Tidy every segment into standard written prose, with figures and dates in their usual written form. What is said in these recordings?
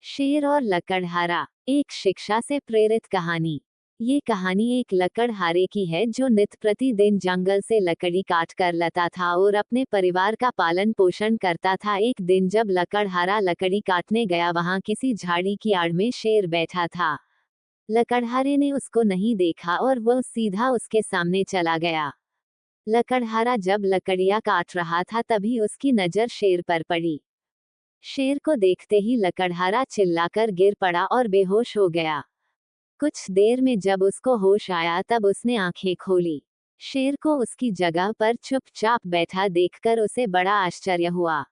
शेर और लकड़हारा, एक शिक्षा से प्रेरित कहानी। ये कहानी एक लकड़हारे की है जो नित्य प्रतिदिन जंगल से लकड़ी काट कर लाता था और अपने परिवार का पालन पोषण करता था। एक दिन जब लकड़हारा लकड़ी काटने गया, वहां किसी झाड़ी की आड़ में शेर बैठा था। लकड़हारे ने उसको नहीं देखा और वह सीधा उसके सामने चला गया। लकड़हारा जब लकड़ियां काट रहा था तभी उसकी नजर शेर पर पड़ी। शेर को देखते ही लकड़हारा चिल्लाकर गिर पड़ा और बेहोश हो गया। कुछ देर में जब उसको होश आया तब उसने आंखें खोली। शेर को उसकी जगह पर चुपचाप बैठा देखकर उसे बड़ा आश्चर्य हुआ।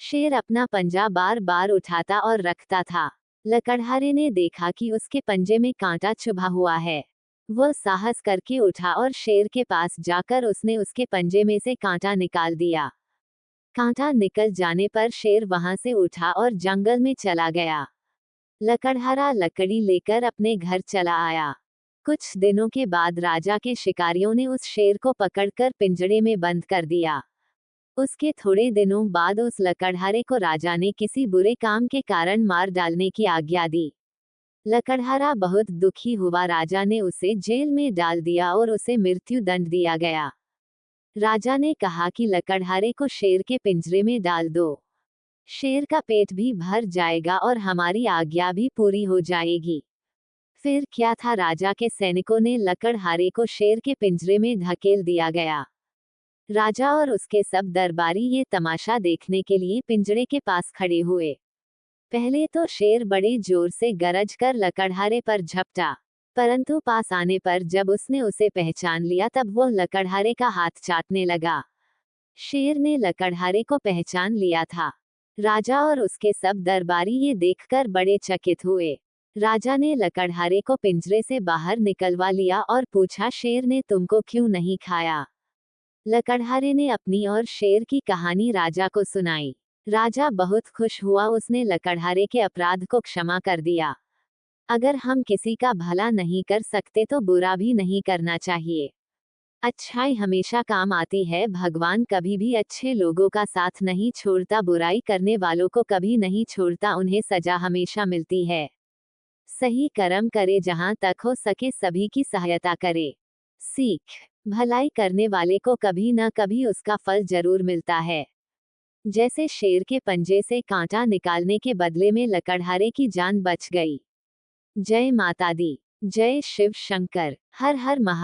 शेर अपना पंजा बार बार उठाता और रखता था। लकड़हारे ने देखा कि उसके पंजे में कांटा चुभा हुआ है। वह साहस करके उठा और शेर के पास जाकर उसने उसके पंजे में से कांटा निकाल दिया। कांटा निकल जाने पर शेर वहां से उठा और जंगल में चला गया। लकड़हारा लकड़ी लेकर अपने घर चला आया। कुछ दिनों के बाद राजा के शिकारियों ने उस शेर को पकड़कर पिंजड़े में बंद कर दिया। उसके थोड़े दिनों बाद उस लकड़हारे को राजा ने किसी बुरे काम के कारण मार डालने की आज्ञा दी। लकड़हारा बहुत दुखी हुआ। राजा ने उसे जेल में डाल दिया और उसे मृत्यु दंड दिया गया। राजा ने कहा कि लकड़हारे को शेर के पिंजरे में डाल दो। शेर का पेट भी भर जाएगा और हमारी आज्ञा भी पूरी हो जाएगी। फिर क्या था, राजा के सैनिकों ने लकड़हारे को शेर के पिंजरे में धकेल दिया गया। राजा और उसके सब दरबारी ये तमाशा देखने के लिए पिंजरे के पास खड़े हुए। पहले तो शेर बड़े जोर से गरज कर लकड़हारे पर झपटा, परंतु पास आने पर जब उसने उसे पहचान लिया तब वह लकड़हारे का हाथ चाटने लगा। शेर ने लकड़हारे को पहचान लिया था। राजा और उसके सब दरबारी ये देखकर बड़े चकित हुए। राजा ने लकड़हारे को पिंजरे से बाहर निकलवा लिया और पूछा, शेर ने तुमको क्यों नहीं खाया? लकड़हारे ने अपनी और शेर की कहानी राजा को सुनाई। राजा बहुत खुश हुआ। उसने लकड़हारे के अपराध को क्षमा कर दिया। अगर हम किसी का भला नहीं कर सकते तो बुरा भी नहीं करना चाहिए। अच्छाई हमेशा काम आती है। भगवान कभी भी अच्छे लोगों का साथ नहीं छोड़ता, बुराई करने वालों को कभी नहीं छोड़ता, उन्हें सजा हमेशा मिलती है। सही कर्म करे, जहां तक हो सके सभी की सहायता करे। सीख, भलाई करने वाले को कभी न कभी उसका फल जरूर मिलता है। जैसे शेर के पंजे से कांटा निकालने के बदले में लकड़हारे की जान बच गई। जय माता दी, जय शिव शंकर, हर हर महा